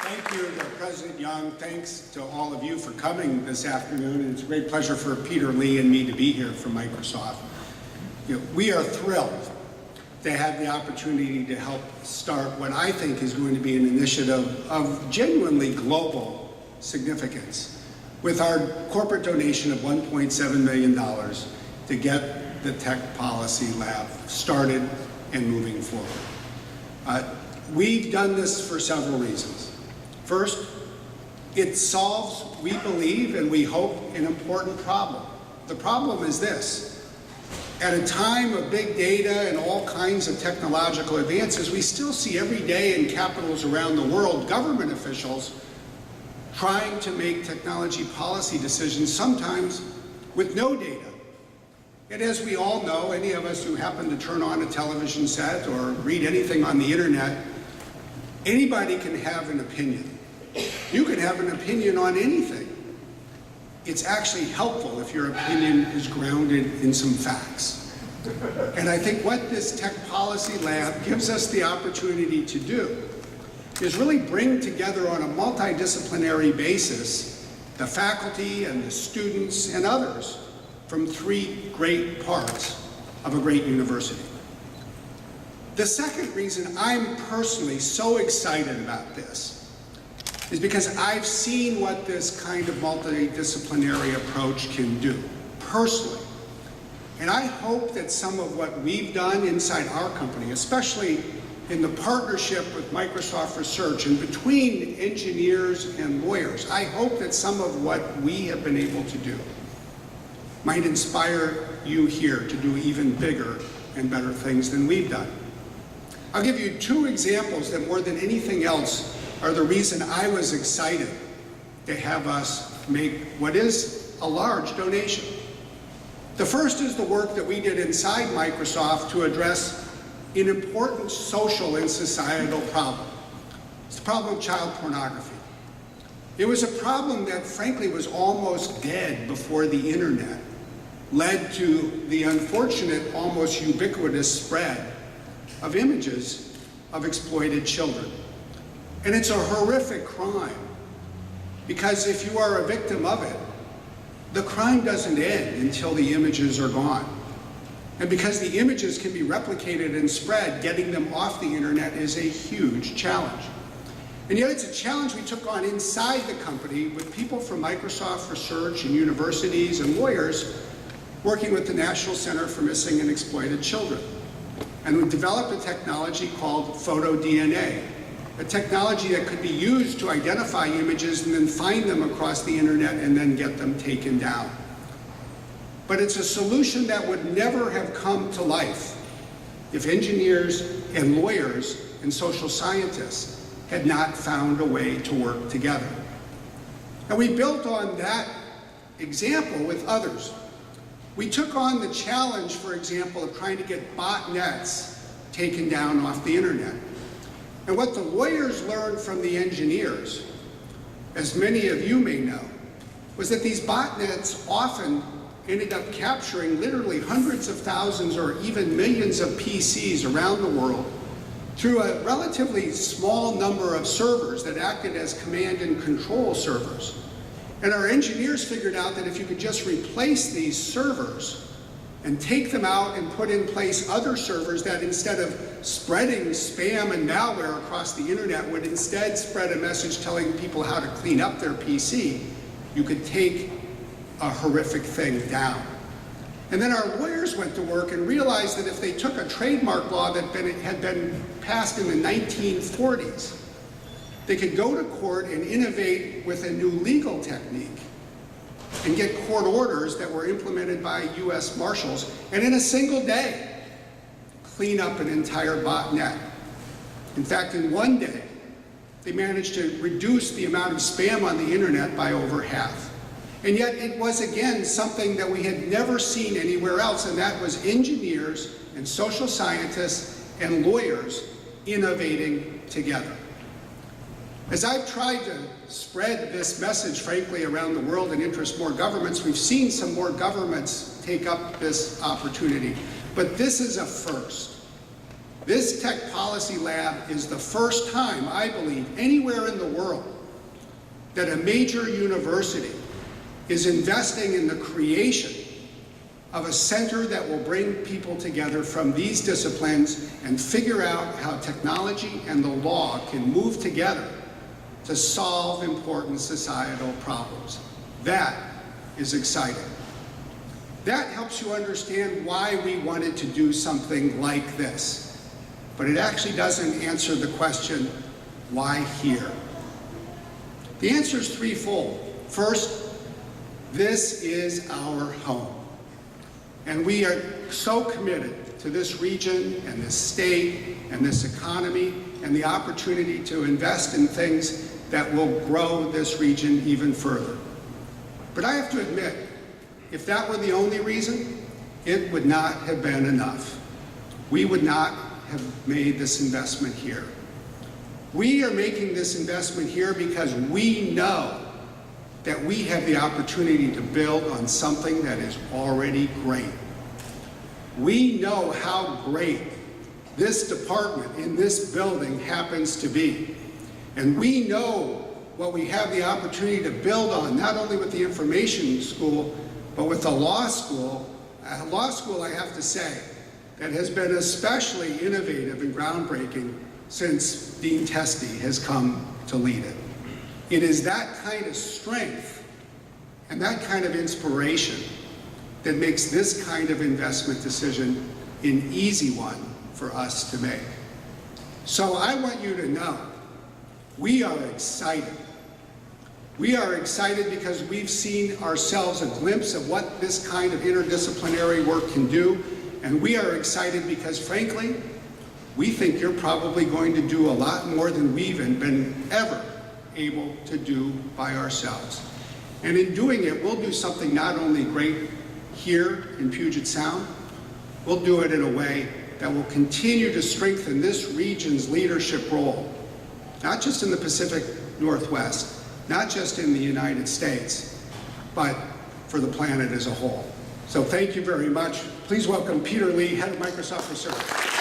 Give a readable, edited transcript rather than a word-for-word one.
Thank you to President Young. Thanks to all of you for coming this afternoon. And it's a great pleasure for Peter Lee and me to be here from Microsoft. We are thrilled to have the opportunity to help start what I think is going to be an initiative of genuinely global significance with our corporate donation of $1.7 million to get the Tech Policy Lab started and moving forward. We've done this for several reasons. First, it solves, we believe and we hope, an important problem. The problem is this. At a time of big data and all kinds of technological advances, we still see every day in capitals around the world government officials trying to make technology policy decisions, sometimes with no data. And as we all know, any of us who happen to turn on a television set or read anything on the internet, anybody can have an opinion. You can have an opinion on anything. It's actually helpful if your opinion is grounded in some facts. And I think what this Tech Policy Lab gives us the opportunity to do is really bring together on a multidisciplinary basis the faculty and the students and others from three great parts of a great university. The second reason I'm personally so excited about this is because I've seen what this kind of multidisciplinary approach can do, personally. And I hope that some of what we've done inside our company, especially in the partnership with Microsoft Research and between engineers and lawyers, I hope that some of what we have been able to do might inspire you here to do even bigger and better things than we've done. I'll give you two examples that more than anything else are the reason I was excited to have us make what is a large donation. The first is the work that we did inside Microsoft to address an important social and societal problem. It's the problem of child pornography. It was a problem that frankly was almost dead before the internet led to the unfortunate, almost ubiquitous spread of images of exploited children. And it's a horrific crime, because if you are a victim of it, the crime doesn't end until the images are gone. And because the images can be replicated and spread, getting them off the internet is a huge challenge. And yet it's a challenge we took on inside the company with people from Microsoft Research and universities and lawyers working with the National Center for Missing and Exploited Children. And we developed a technology called PhotoDNA, a technology that could be used to identify images and then find them across the internet and then get them taken down. But it's a solution that would never have come to life if engineers and lawyers and social scientists had not found a way to work together. And we built on that example with others. We took on the challenge, for example, of trying to get botnets taken down off the internet. And what the lawyers learned from the engineers, as many of you may know, was that these botnets often ended up capturing literally hundreds of thousands or even millions of PCs around the world through a relatively small number of servers that acted as command and control servers. And our engineers figured out that if you could just replace these servers and take them out and put in place other servers that, instead of spreading spam and malware across the internet, would instead spread a message telling people how to clean up their PC, you could take a horrific thing down. And then our lawyers went to work and realized that if they took a trademark law that had been passed in the 1940s, they could go to court and innovate with a new legal technique and get court orders that were implemented by US Marshals, and in a single day, clean up an entire botnet. In fact, in one day, they managed to reduce the amount of spam on the internet by over half. And yet it was, again, something that we had never seen anywhere else, and that was engineers and social scientists and lawyers innovating together. As I've tried to spread this message, frankly, around the world and interest more governments, we've seen some more governments take up this opportunity. But this is a first. This Tech Policy Lab is the first time, I believe, anywhere in the world that a major university is investing in the creation of a center that will bring people together from these disciplines and figure out how technology and the law can move together to solve important societal problems. That is exciting. That helps you understand why we wanted to do something like this. But it actually doesn't answer the question, why here? The answer is threefold. First, this is our home. And we are so committed to this region and this state and this economy and the opportunity to invest in things that will grow this region even further. But I have to admit, if that were the only reason, it would not have been enough. We would not have made this investment here. We are making this investment here because we know that we have the opportunity to build on something that is already great. We know how great this department in this building happens to be. And we know what we have the opportunity to build on, not only with the information school, but with the law school. A law school, I have to say, that has been especially innovative and groundbreaking since Dean Testi has come to lead it. It is that kind of strength and that kind of inspiration that makes this kind of investment decision an easy one for us to make. So I want you to know, we are excited. We are excited because we've seen ourselves a glimpse of what this kind of interdisciplinary work can do, and we are excited because, frankly, we think you're probably going to do a lot more than we've been ever able to do by ourselves. And in doing it, we'll do something not only great here in Puget Sound, we'll do it in a way that will continue to strengthen this region's leadership role, not just in the Pacific Northwest, not just in the United States, but for the planet as a whole. So thank you very much. Please welcome Peter Lee, Head of Microsoft Research.